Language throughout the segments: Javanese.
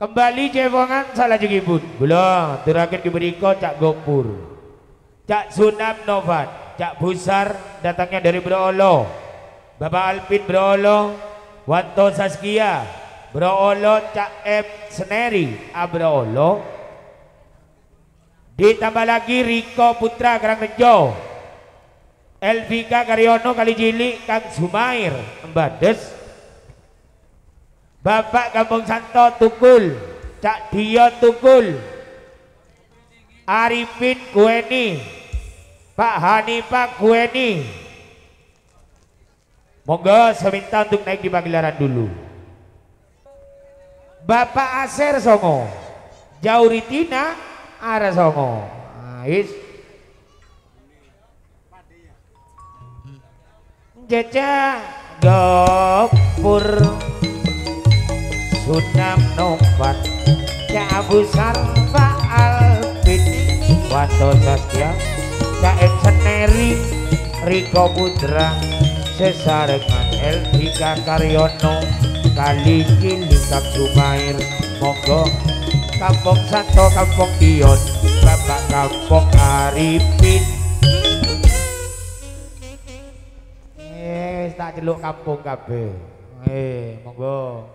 Kembali cepongan salah jengipun. Kula terakhir diberikan Cak Gopur, Cak Sunam Novat, Cak Busar datangnya dari Broolo, Bapak Alvin Broolo, Wanto Saskia Broolo, Cak M Seneri Abroolo, ditambah lagi Riko Putra Karangrejo, Elvika Karyono Kalijili, Kang Sumair Embades, Bapak Kampung Santo Tukul, Cak Dio Tukul, Arifin Kueni, Pak Hanifah Kueni. Monggo seminta untuk naik di pagelaran dulu. Bapak Aser Songo, Jauritina Ara Songo. Ais. Jaja Gopur, Sunam Novat, Cak Busar, Pak Alvin, Wanto Saskia, Cak M Seneri, Riko Putra, sesarengan Elvika Karyono, Kalijili, Kang Sumair. Monggo Kampung Santo, Kampung Dion, Bapak Kampung Arifin. Tak celuk kampung kabeh. Monggo.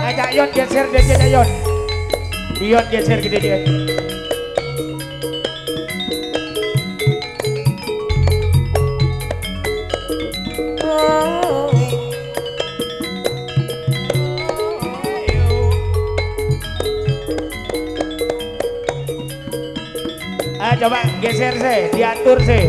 Ajak Yon geser dikit Yon. Dion geser gede dia. Coba geser sih, diatur sih.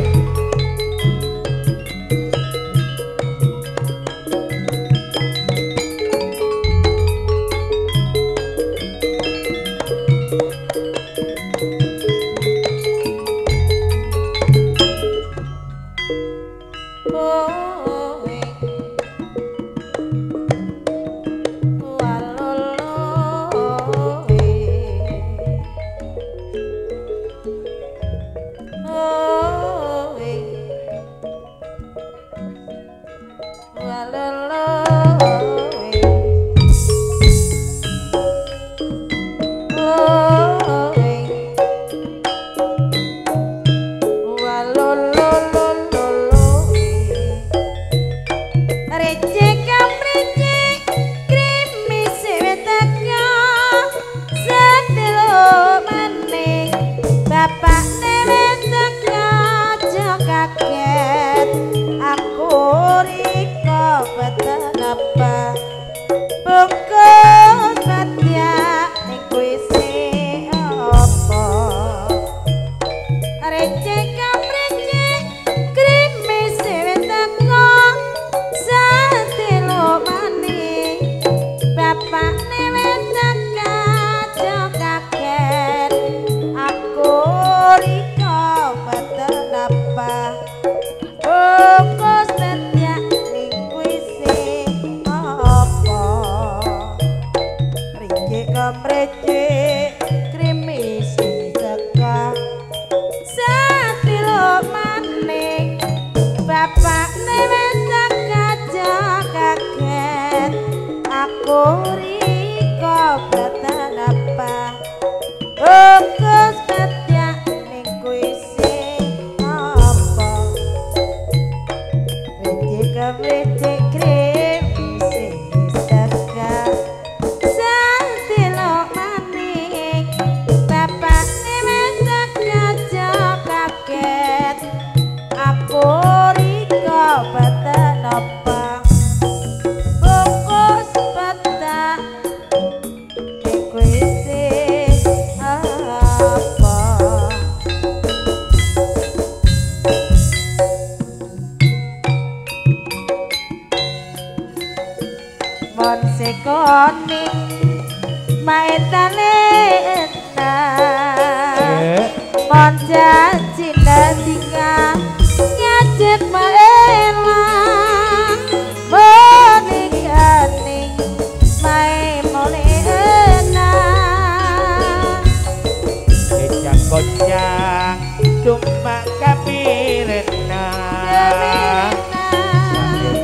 Konyang cuma kapirena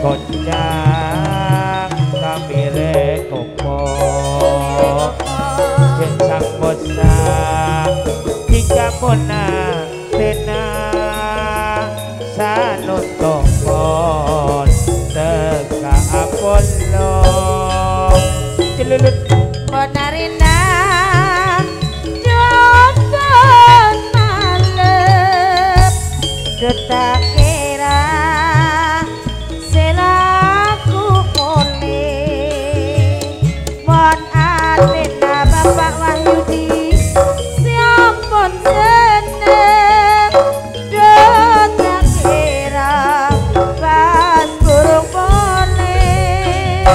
kocak kami rekopo jensang bosak jika pona tena sanutopon teka Apollo celulut Bonarina jombon malem Duta kira selaku boleh Mon Atina Bapak Wahyudi siampun seneng Duta kira pas burung boleh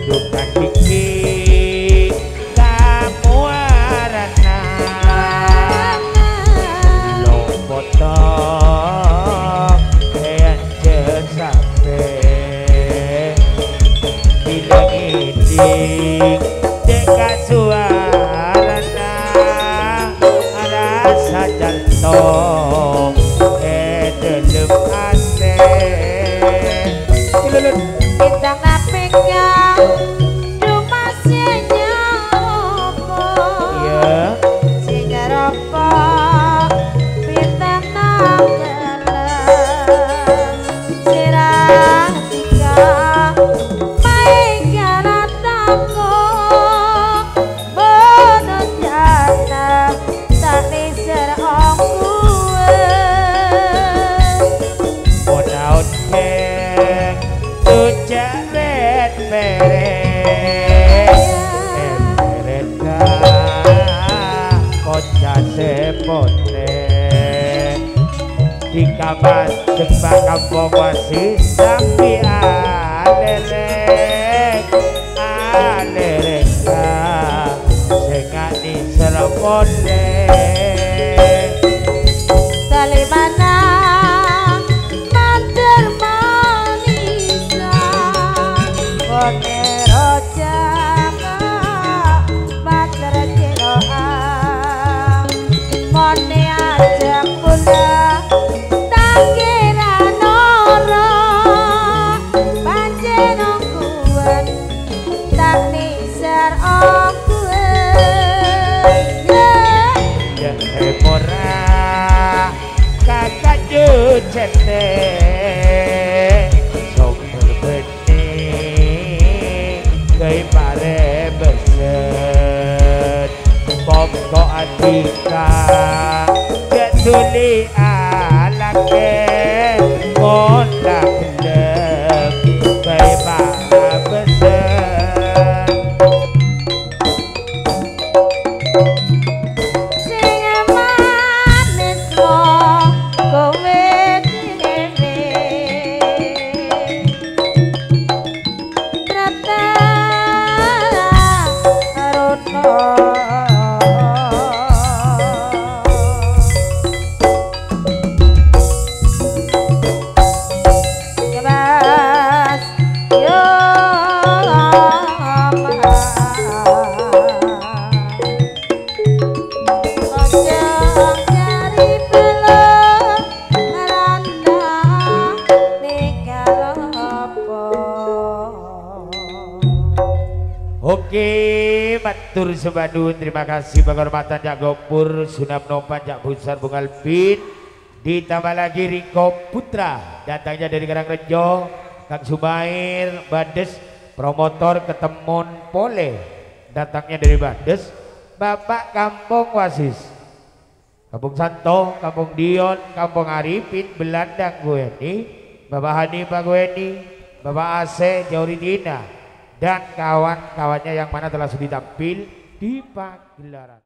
Duta kiki kamu arana lo foto yang jesape bilang ini dekat suarana rasa jantung dalam hati Bintang napiknya cuma sinyapa iya sinyarapa bintang nanggelam sirah tiga main jaratako bono jana tak liser ongkuwe Ponaut keng tujak red meret ka kocak sepote di kamar jembak kampung masih sampai alerek ka sengat di serpote Salimana mater manisa Kone rojaka mater jeroang Kone ajak pula takira noro Panjen ongkuan tak nisar ongkuan yang murah kakak jucete sopir bening gay pare beset pokok atika ketuli alake kondak gelap gay pare beset Sing manis wong kowe dhewe Trata rono Kebas yo Ojong cari belum ngeranda nikah apa Oke, matur sebadun, terima kasih penghormatan Cak Gopur, Sunam Nopan, Cak Busar, Bung Alvin, ditambah lagi Riko Putra, datangnya dari Karangrejo, Kang Sumair, Bades, promotor Ketemon Pole, datangnya dari Bades, Bapak Kampung Wasis, Kampung Santo, Kampung Dion, Kampung Arifin, Belandang Gueni, Bapak Hanifah Gueni, Bapak Ase, Jauridina, dan kawan-kawannya yang mana telah sudah tampil di pagelaran.